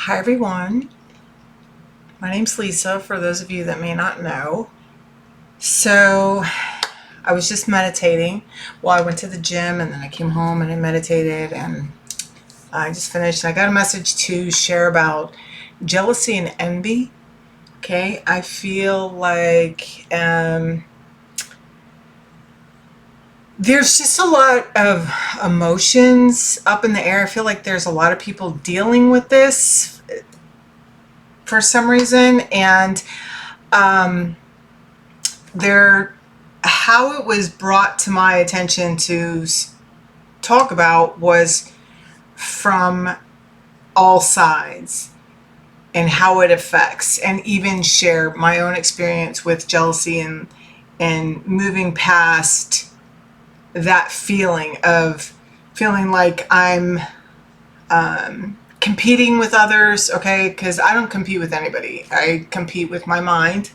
Hi everyone, my name's Lisa, for those of you that may not know. So I was just meditating. Well, I went to the gym and then I came home and I meditated and I just finished. I got a message to share about jealousy and envy. Okay, I feel like there's just a lot of emotions up in the air. I feel like there's a lot of people dealing with this for some reason, and um, there, how it was brought to my attention to talk about was from all sides and how it affects, and even share my own experience with jealousy and moving past that feeling of feeling like I'm competing with others. Okay, because I don't compete with anybody. I compete with my mind,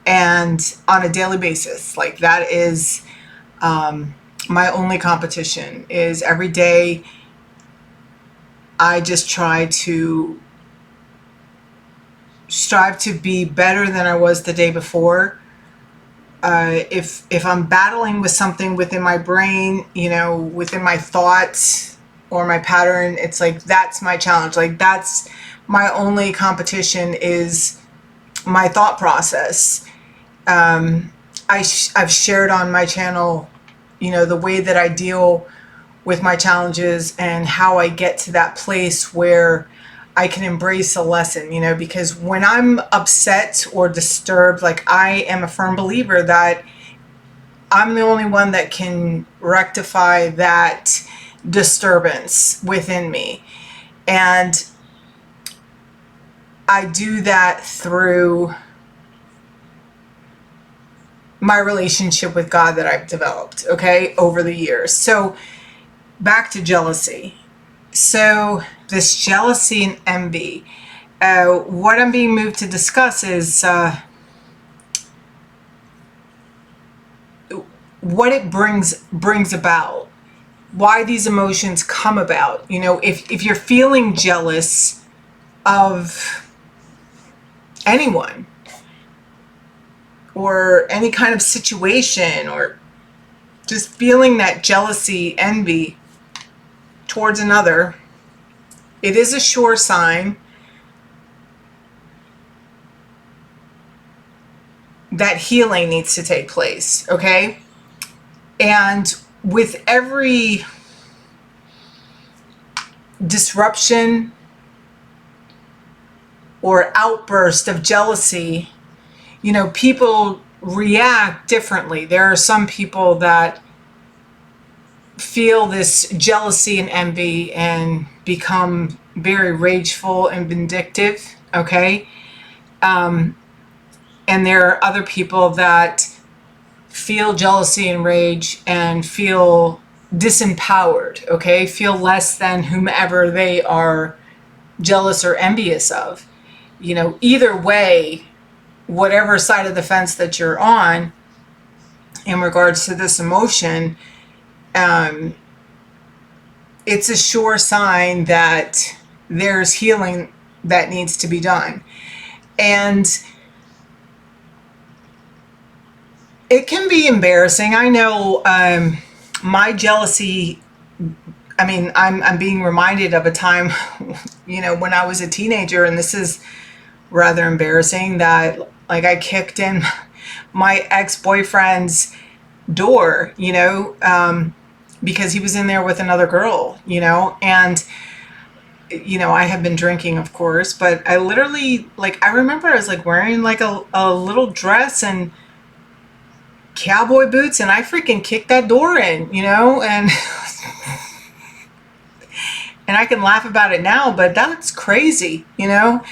and on a daily basis. Like, that is my only competition. Is every day I just try to strive to be better than I was the day before. If I'm battling with something within my brain, within my thoughts or my pattern, it's like that's my challenge. Like, that's my only competition, is my thought process. I've shared on my channel, the way that I deal with my challenges and how I get to that place where I can embrace a lesson, because when I'm upset or disturbed, like, I am a firm believer that I'm the only one that can rectify that disturbance within me. And I do that through my relationship with God that I've developed, okay, over the years. So back to jealousy. So this jealousy and envy, what I'm being moved to discuss is what it brings about, why these emotions come about. If you're feeling jealous of anyone or any kind of situation, or just feeling that jealousy, envy towards another, it is a sure sign that healing needs to take place, okay? And with every disruption or outburst of jealousy, people react differently. There are some people that feel this jealousy and envy and become very rageful and vindictive, okay? And there are other people that feel jealousy and rage and feel disempowered, okay? Feel less than whomever they are jealous or envious of. Either way, whatever side of the fence that you're on in regards to this emotion, it's a sure sign that there's healing that needs to be done. And it can be embarrassing. I know my jealousy, I'm being reminded of a time, when I was a teenager, and this is rather embarrassing, that like I kicked in my ex-boyfriend's door, because he was in there with another girl, and I had been drinking, of course, but I literally, like, I remember I was like wearing like a little dress and cowboy boots, and I freaking kicked that door in, and and I can laugh about it now, but that's crazy, and at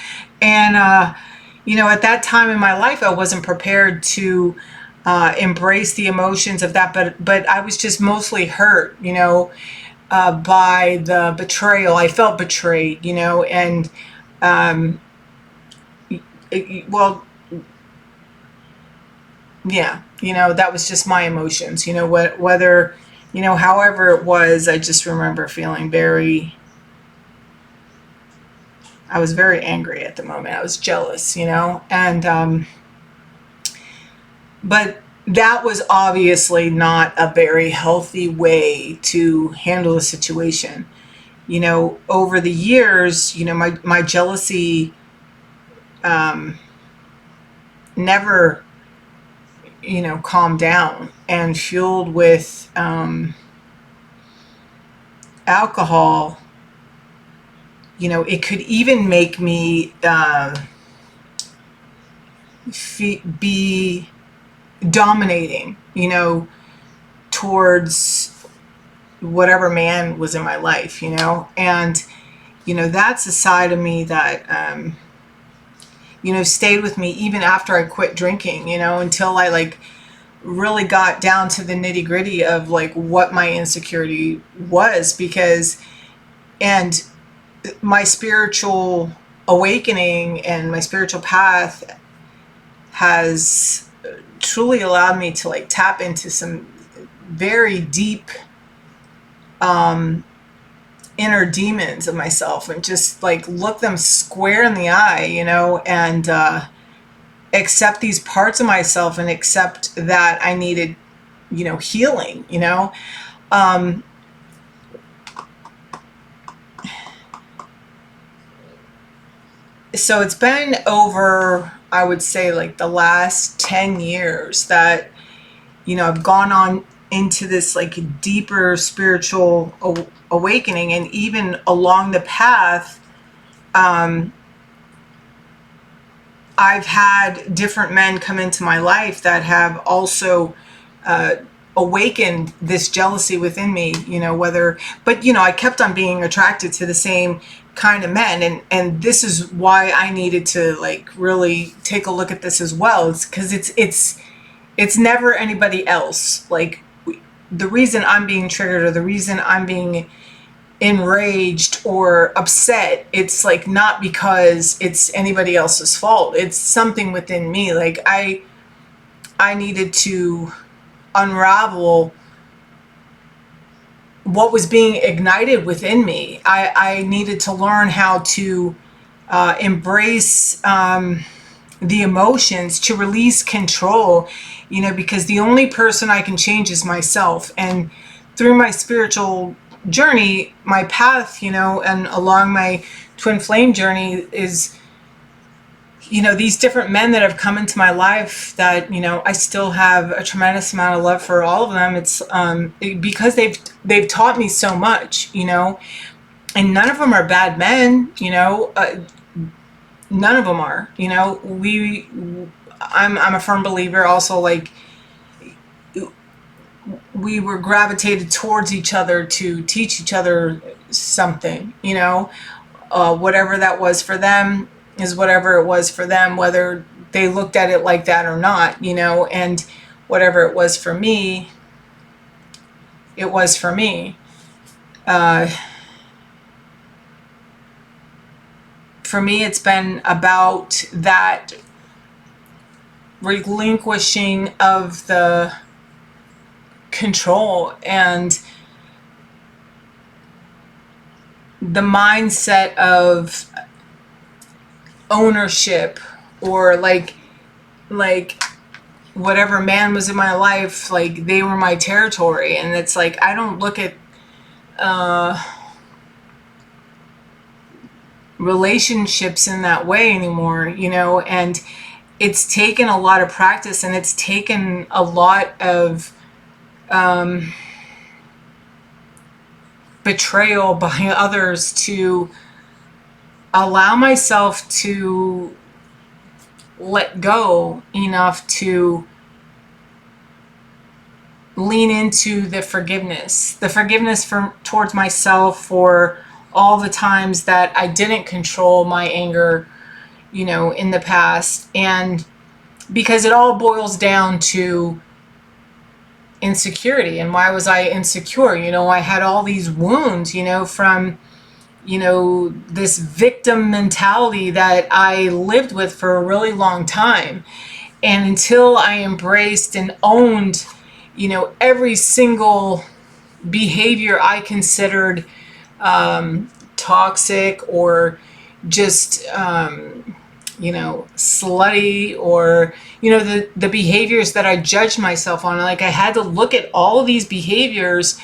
that time in my life, I wasn't prepared to embrace the emotions of that, but I was just mostly hurt, by the betrayal. I felt betrayed, and well, yeah, that was just my emotions, whether, however it was, I just remember feeling very I was very angry at the moment. I was jealous, and but that was obviously not a very healthy way to handle the situation. Over the years, my jealousy never, calmed down, and fueled with alcohol, it could even make me be dominating, towards whatever man was in my life, and, that's a side of me that, stayed with me even after I quit drinking, until I like really got down to the nitty gritty of like what my insecurity was, because, and my spiritual awakening and my spiritual path has truly allowed me to like tap into some very deep inner demons of myself, and just like look them square in the eye, and accept these parts of myself, and accept that I needed, healing, um, so it's been over, I would say, like the last 10 years that, I've gone on into this like deeper spiritual awakening. And even along the path, I've had different men come into my life that have also awakened this jealousy within me, but I kept on being attracted to the same kind of men. And this is why I needed to like really take a look at this as well. It's because it's never anybody else. Like, the reason I'm being triggered, or the reason I'm being enraged or upset, it's like not because it's anybody else's fault. It's something within me. Like I needed to unravel what was being ignited within me. I needed to learn how to embrace the emotions, to release control, because the only person I can change is myself. And through my spiritual journey, my path, and along my twin flame journey is, these different men that have come into my life that, I still have a tremendous amount of love for all of them. It's because they've taught me so much, and none of them are bad men, none of them are, I'm a firm believer also, like, we were gravitated towards each other to teach each other something, whatever that was for them is whatever it was for them, whether they looked at it like that or not, and whatever it was for me, it was for me. For me, it's been about that relinquishing of the control and the mindset of ownership, or like whatever man was in my life, like they were my territory. And it's like I don't look at relationships in that way anymore, and it's taken a lot of practice, and it's taken a lot of betrayal by others to allow myself to let go enough to lean into the forgiveness towards myself for all the times that I didn't control my anger, in the past. And because it all boils down to insecurity. And why was I insecure? I had all these wounds, from, this victim mentality that I lived with for a really long time. And until I embraced and owned, every single behavior I considered toxic, or, just, slutty, or, the behaviors that I judged myself on. Like, I had to look at all of these behaviors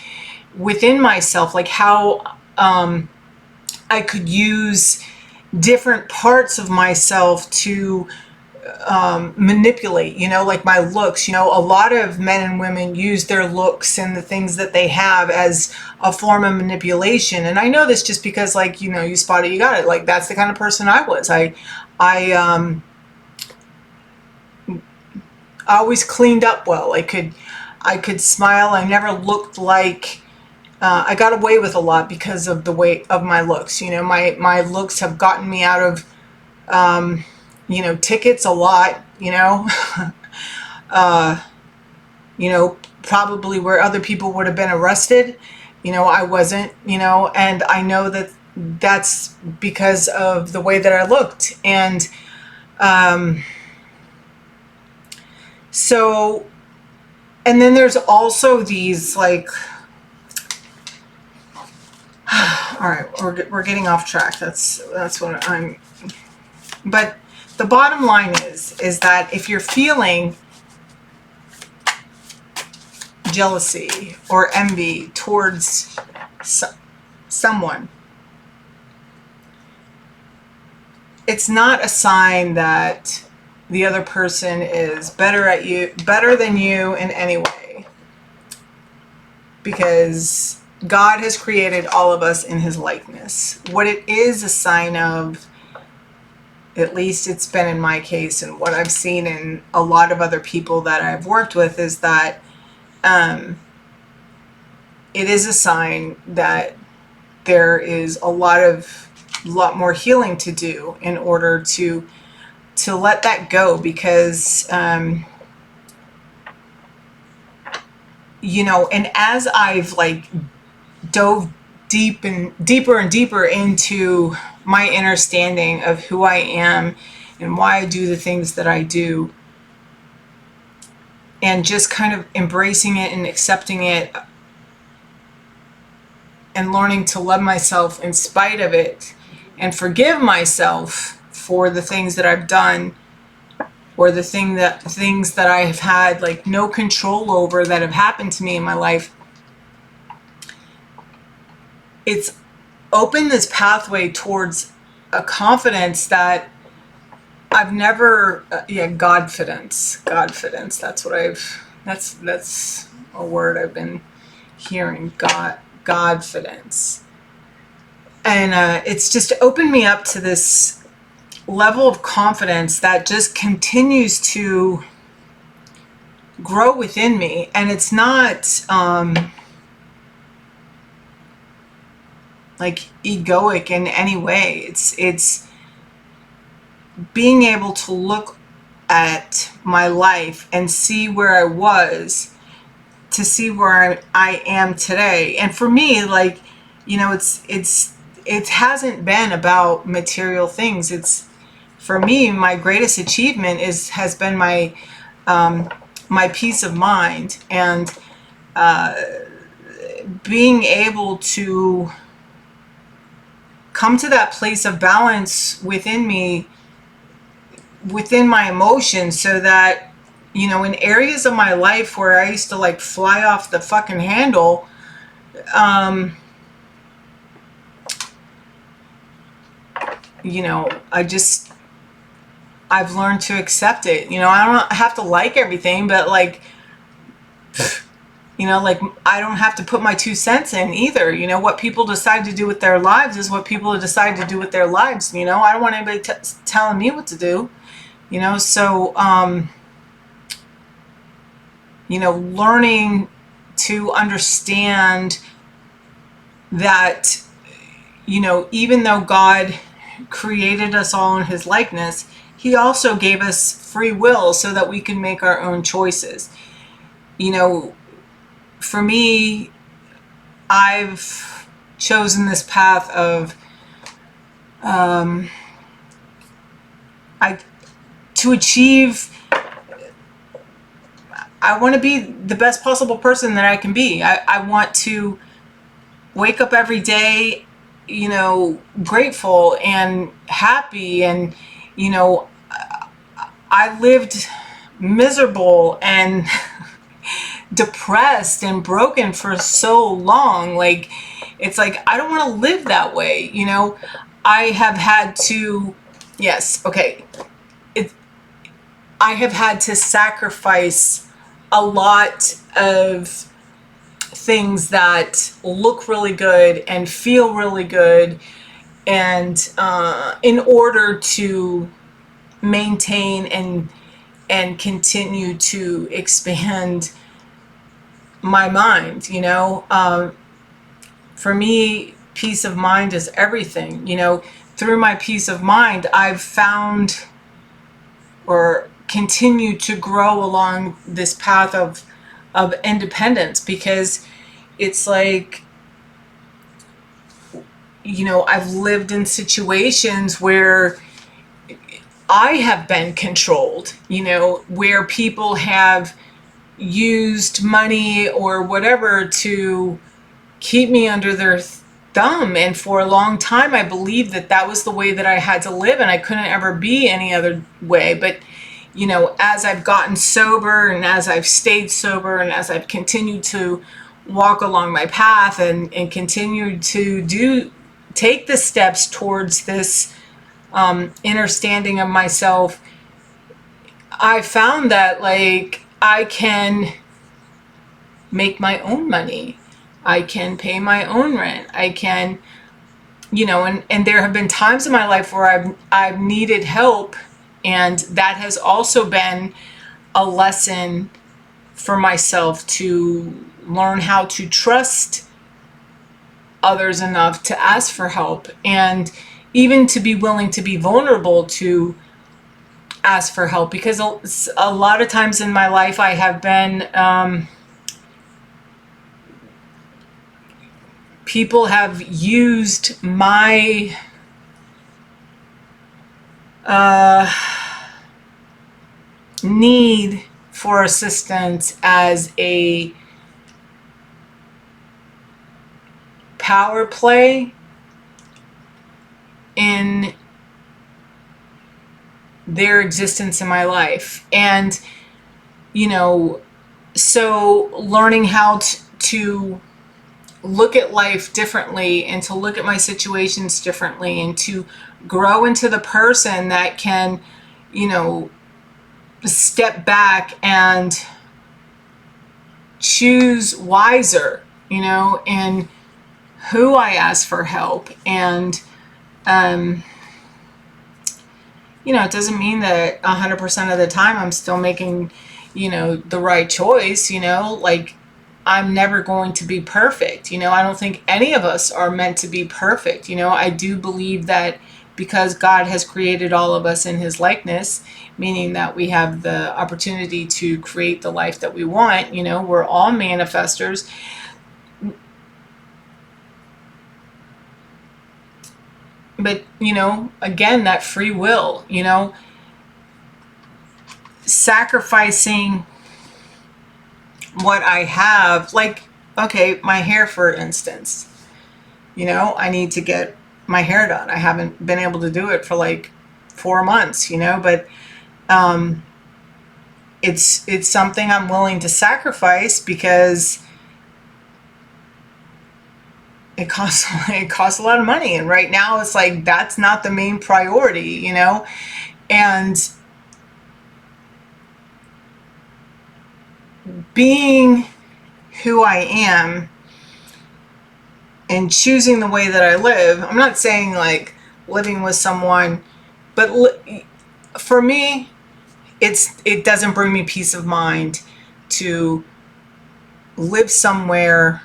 within myself, like how I could use different parts of myself to manipulate, like my looks. A lot of men and women use their looks and the things that they have as a form of manipulation. And I know this just because, like, you spot it, you got it. Like, that's the kind of person I was. I always cleaned up well. I could smile. I never looked like, I got away with a lot because of the weight of my looks. My looks have gotten me out of, tickets a lot, probably where other people would have been arrested. I wasn't, and I know that that's because of the way that I looked. And so, and then there's also these, like, all right, we're getting off track. That's what but the bottom line is that if you're feeling jealousy or envy towards someone, it's not a sign that the other person is better than you in any way, because God has created all of us in his likeness. What it is a sign of, at least it's been in my case and what I've seen in a lot of other people that I've worked with, is that it is a sign that there is a lot more healing to do in order to let that go. Because and as I've, like, dove deeper and deeper into my understanding of who I am and why I do the things that I do, and just kind of embracing it and accepting it and learning to love myself in spite of it, and forgive myself for the things that I've done, or the things that I have had, like, no control over, that have happened to me in my life. It's opened this pathway towards a confidence that I've never, Godfidence. That's a word I've been hearing, Godfidence. And it's just opened me up to this level of confidence that just continues to grow within me. And it's not like egoic in any way. It's being able to look at my life and see where I was, to see where I am today. And for me, like, it hasn't been about material things. It's, for me, my greatest achievement has been my peace of mind, and being able to come to that place of balance within me, within my emotions, so that, in areas of my life where I used to, like, fly off the fucking handle, I've learned to accept it. I don't have to like everything, but, like, like, I don't have to put my 2 cents in either. What people decide to do with their lives is what people decide to do with their lives. I don't want anybody telling me what to do. So, learning to understand that, even though God created us all in his likeness, he also gave us free will so that we can make our own choices. For me, I've chosen this path of, to achieve, I want to be the best possible person that I can be. I want to wake up every day, grateful and happy. And, I lived miserable and depressed and broken for so long. Like, it's like, I don't want to live that way. I have had to, yes, okay. I have had to sacrifice a lot of things that look really good and feel really good, and in order to maintain and continue to expand my mind. For me, peace of mind is everything. Through my peace of mind, I've found or continue to grow along this path of independence, because it's like, I've lived in situations where I have been controlled, where people have used money or whatever to keep me under their thumb. And for a long time, I believed that that was the way that I had to live, and I couldn't ever be any other way. But, as I've gotten sober, and as I've stayed sober, and as I've continued to walk along my path and continue to take the steps towards this understanding of myself, I found that, like, I can make my own money. I can pay my own rent. I can, and there have been times in my life where I've needed help, and that has also been a lesson for myself to learn how to trust others enough to ask for help, and even to be willing to be vulnerable to ask for help. Because a lot of times in my life, I have been people have used my need for assistance as a power play in their existence in my life. And, so learning how to look at life differently, and to look at my situations differently, and to grow into the person that can, step back and choose wiser, in who I ask for help. And, it doesn't mean that 100% of the time I'm still making, the right choice, like, I'm never going to be perfect. I don't think any of us are meant to be perfect. I do believe that because God has created all of us in his likeness, meaning that we have the opportunity to create the life that we want. We're all manifestors. But, again, that free will, sacrificing what I have, like, okay, my hair, for instance, I need to get my hair done. I haven't been able to do it for like 4 months, but it's something I'm willing to sacrifice, because it costs a lot of money. And right now it's like, that's not the main priority, and being who I am and choosing the way that I live. I'm not saying like living with someone, but for me, it doesn't bring me peace of mind to live somewhere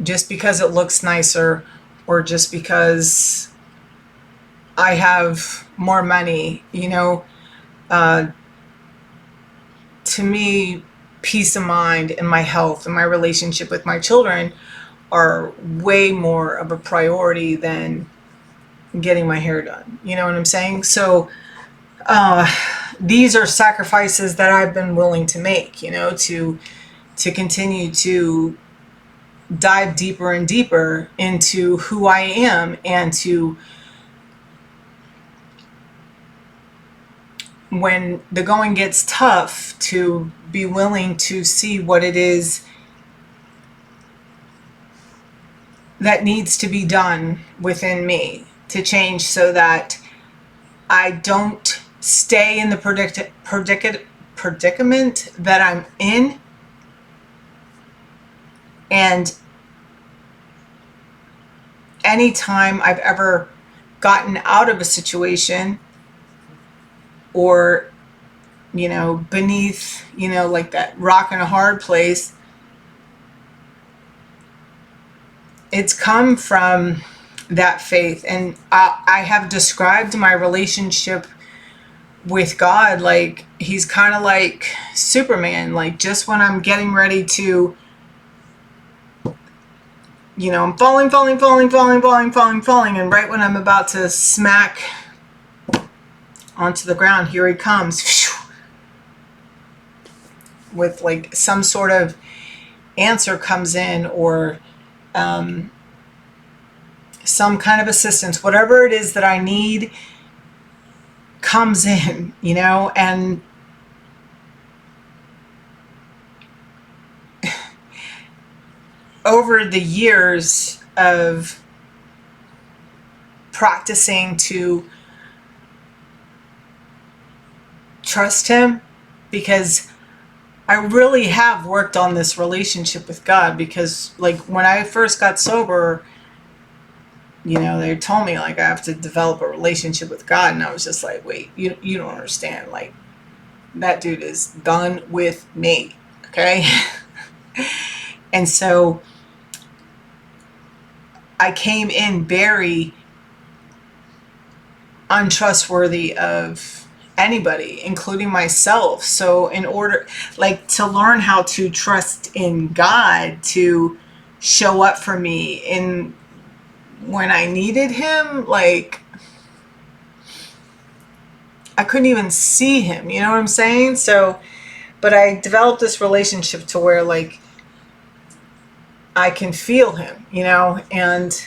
just because it looks nicer, or just because I have more money. To me, peace of mind and my health and my relationship with my children are way more of a priority than getting my hair done. You know what I'm saying? So these are sacrifices that I've been willing to make, to continue to dive deeper and deeper into who I am, and to, when the going gets tough, to be willing to see what it is that needs to be done within me to change, so that I don't stay in the predicament that I'm in. And anytime I've ever gotten out of a situation, or, beneath, like that rock and a hard place, it's come from that faith. And I have described my relationship with God like he's kind of like Superman. Like, just when I'm getting ready to, I'm falling, and right when I'm about to smack onto the ground, here he comes with like some sort of answer comes in, or some kind of assistance, whatever it is that I need comes in, and over the years of practicing to trust him, because I really have worked on this relationship with God. Because like when I first got sober, they told me like I have to develop a relationship with God, and I was just like, wait, you don't understand. Like, that dude is done with me, okay? And so I came in very untrustworthy of anybody, including myself. So in order, like, to learn how to trust in God to show up for me in when I needed him, like, I couldn't even see him, you know what I'm saying? So, but I developed this relationship to where, like, I can feel him, and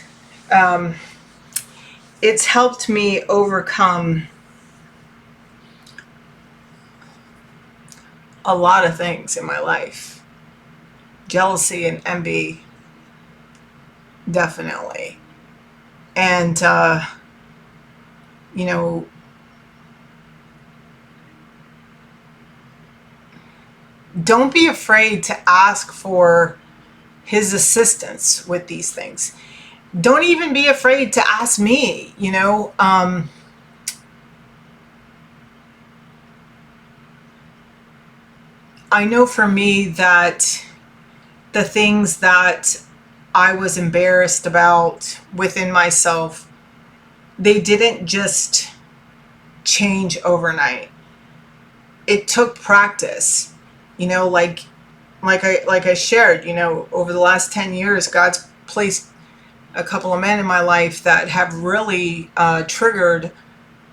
it's helped me overcome a lot of things in my life. Jealousy and envy, definitely. And, don't be afraid to ask for his assistance with these things. Don't even be afraid to ask me, I know for me that the things that I was embarrassed about within myself, they didn't just change overnight. It took practice, like I shared, over the last 10 years, God's placed a couple of men in my life that have really triggered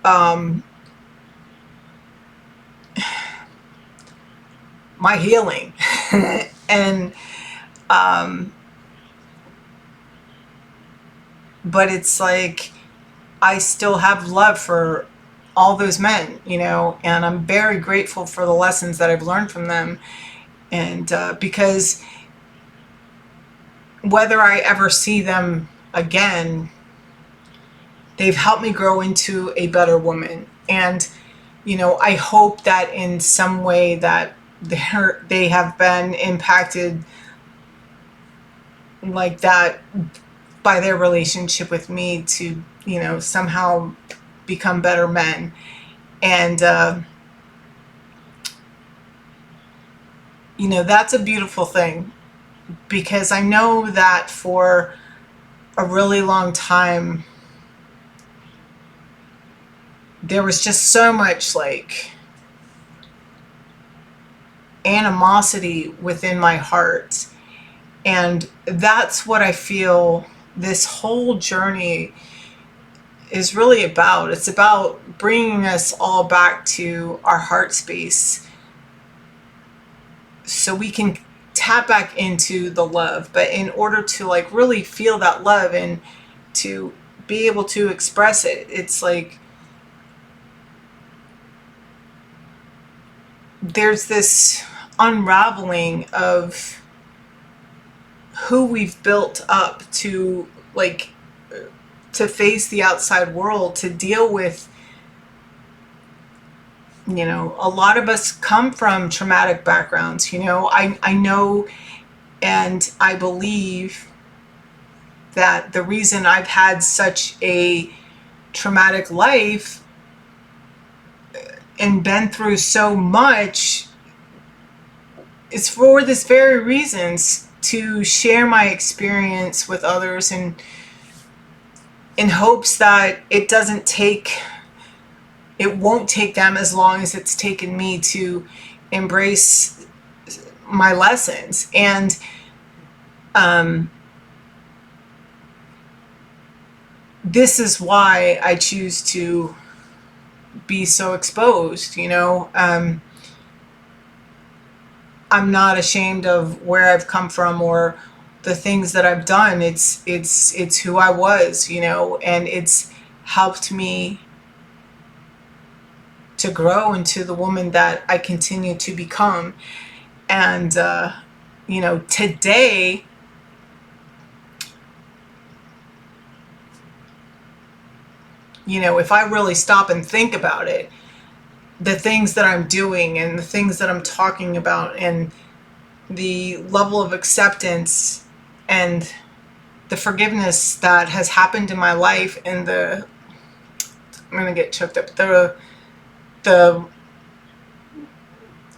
my healing. And but it's like I still have love for all those men, and I'm very grateful for the lessons that I've learned from them. And because whether I ever see them again, they've helped me grow into a better woman. And, I hope that in some way that they have been impacted like that by their relationship with me to, somehow become better men. And, that's a beautiful thing, because I know that for a really long time, there was just so much like animosity within my heart. And that's what I feel this whole journey is really about. It's about bringing us all back to our heart space, so we can tap back into the love. But in order to like really feel that love and to be able to express it, it's like there's this unraveling of who we've built up to, like, to face the outside world, to deal with, you know, a lot of us come from traumatic backgrounds. You know, I know and I believe that the reason I've had such a traumatic life and been through so much is for this very reasons, to share my experience with others, and in hopes that it won't take them as long as it's taken me to embrace my lessons. And this is why I choose to be so exposed. You know, I'm not ashamed of where I've come from or the things that I've done. It's who I was, you know, and it's helped me to grow into the woman that I continue to become. And you know, today, you know, if I really stop and think about it, the things that I'm doing and the things that I'm talking about and the level of acceptance and the forgiveness that has happened in my life, and I'm gonna get choked up, the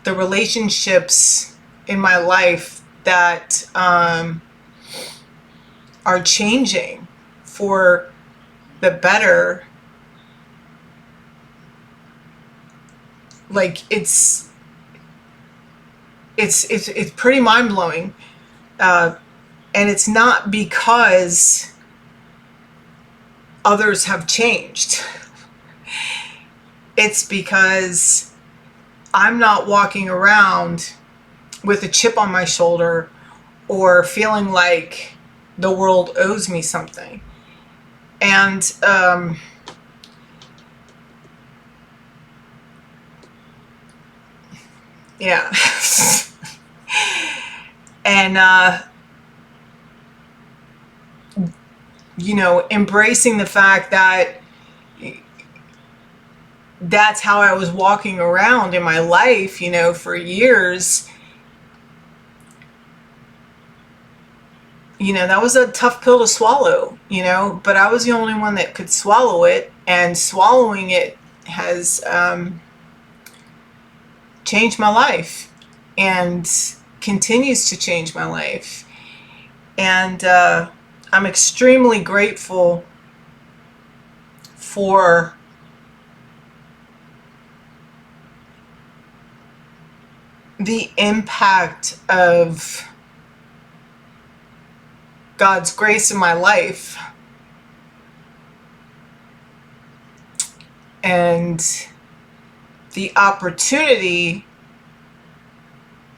relationships in my life that are changing for the better. Like, it's pretty mind-blowing. And it's not because others have changed. It's because I'm not walking around with a chip on my shoulder or feeling like the world owes me something. And yeah. And you know, embracing the fact that that's how I was walking around in my life, you know, for years. You know, that was a tough pill to swallow, you know, but I was the only one that could swallow it, and swallowing it has changed my life and continues to change my life. And I'm extremely grateful for the impact of God's grace in my life, and the opportunity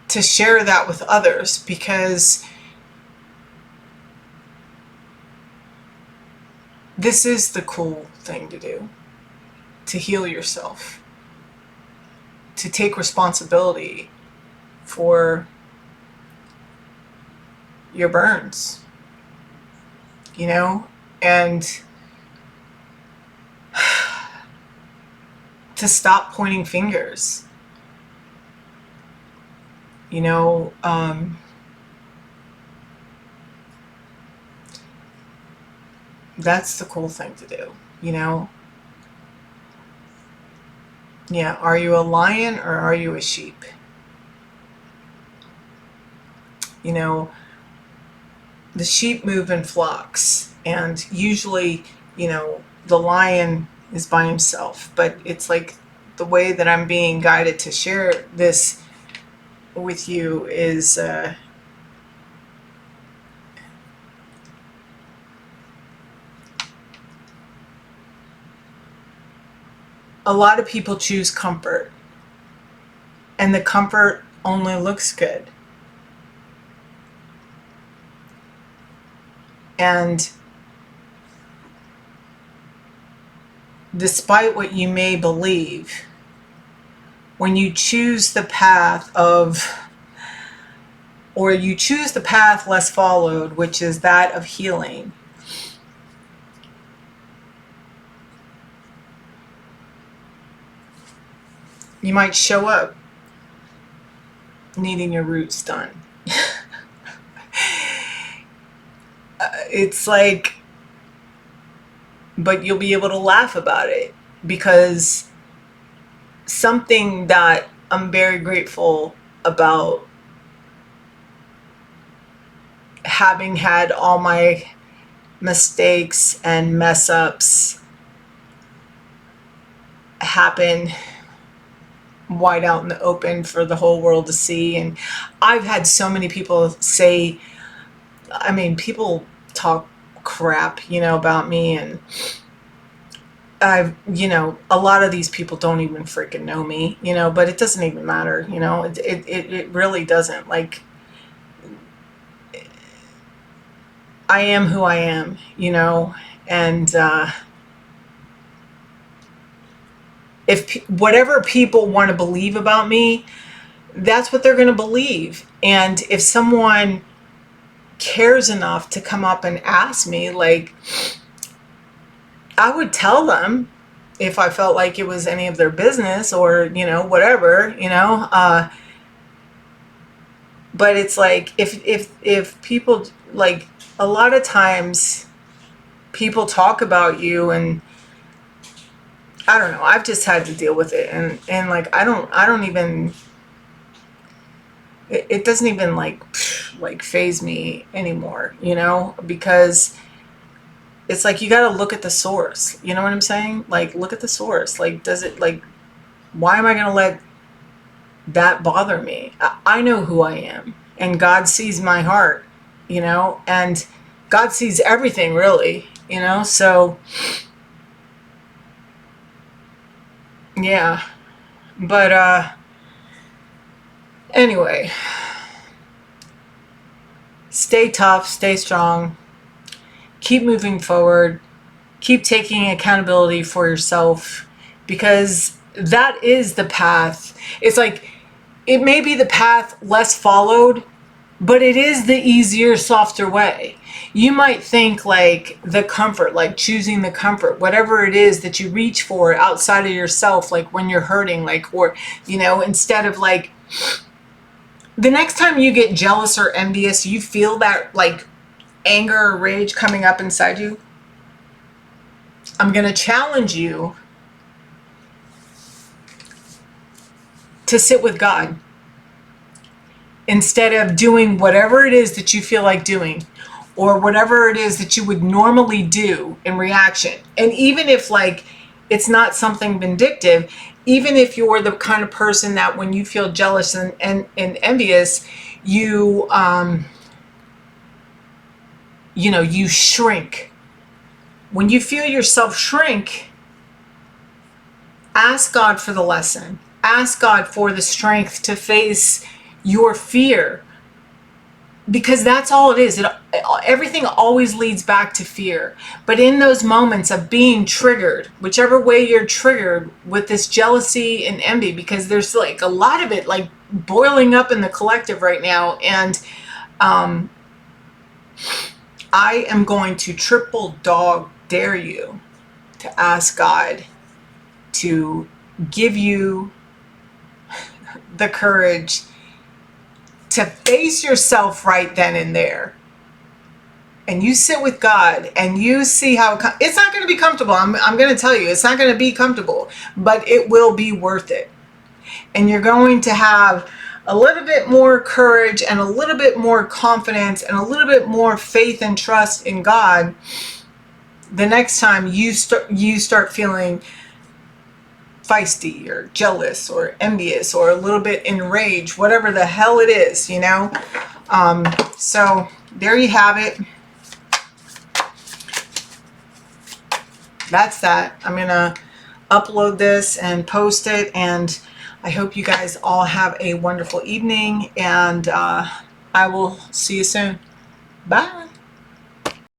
to share that with others, because this is the cool thing to do, to heal yourself, to take responsibility for your burns, you know, and to stop pointing fingers, you know. That's the cool thing to do, you know. Yeah, are you a lion or are you a sheep? You know, the sheep move in flocks, and usually, you know, the lion is by himself. But it's like the way that I'm being guided to share this with you is a lot of people choose comfort, and the comfort only looks good. And despite what you may believe, when you choose the path of, or you choose the path less followed, which is that of healing, you might show up needing your roots done. It's like, but you'll be able to laugh about it, because something that I'm very grateful about, having had all my mistakes and mess ups happen wide out in the open for the whole world to see. And I've had so many people say, I mean, people talk crap, about me, and a lot of these people don't even freaking know me, but it doesn't even matter, it really doesn't. Like, I am who I am, and if whatever people want to believe about me, that's what they're going to believe. And if someone cares enough to come up and ask me, like, I would tell them if I felt like it was any of their business, or, whatever, but it's like, if people, like, a lot of times people talk about you, and I don't know, I've just had to deal with it. And like, I don't even, it doesn't even like faze me anymore, because it's like, you got to look at the source. You know what I'm saying? Like, look at the source. Like, does it, like, why am I going to let that bother me? I know who I am, and God sees my heart, and God sees everything, really, so yeah. But anyway, stay tough, stay strong, keep moving forward, keep taking accountability for yourself, because that is the path. It's like, it may be the path less followed, but it is the easier, softer way. You might think like the comfort, like choosing the comfort, whatever it is that you reach for outside of yourself, like when you're hurting, like, or, instead of like, the next time you get jealous or envious, you feel that like anger or rage coming up inside you, I'm going to challenge you to sit with God instead of doing whatever it is that you feel like doing, or whatever it is that you would normally do in reaction. And even if like it's not something vindictive, even if you're the kind of person that when you feel jealous and envious, you you shrink. When you feel yourself shrink, ask God for the lesson. Ask God for the strength to face your fear, because that's all it is. Everything always leads back to fear. But in those moments of being triggered, whichever way you're triggered with this jealousy and envy, because there's like a lot of it like boiling up in the collective right now, and I am going to triple dog dare you to ask God to give you the courage to face yourself right then and there. And you sit with God and you see how it's not going to be comfortable. I'm going to tell you, it's not going to be comfortable, but it will be worth it. And you're going to have a little bit more courage and a little bit more confidence and a little bit more faith and trust in God the next time you start feeling feisty or jealous or envious or a little bit enraged, whatever the hell it is, so there you have it. That's that. I'm gonna upload this and post it, and I hope you guys all have a wonderful evening, and I will see you soon. Bye.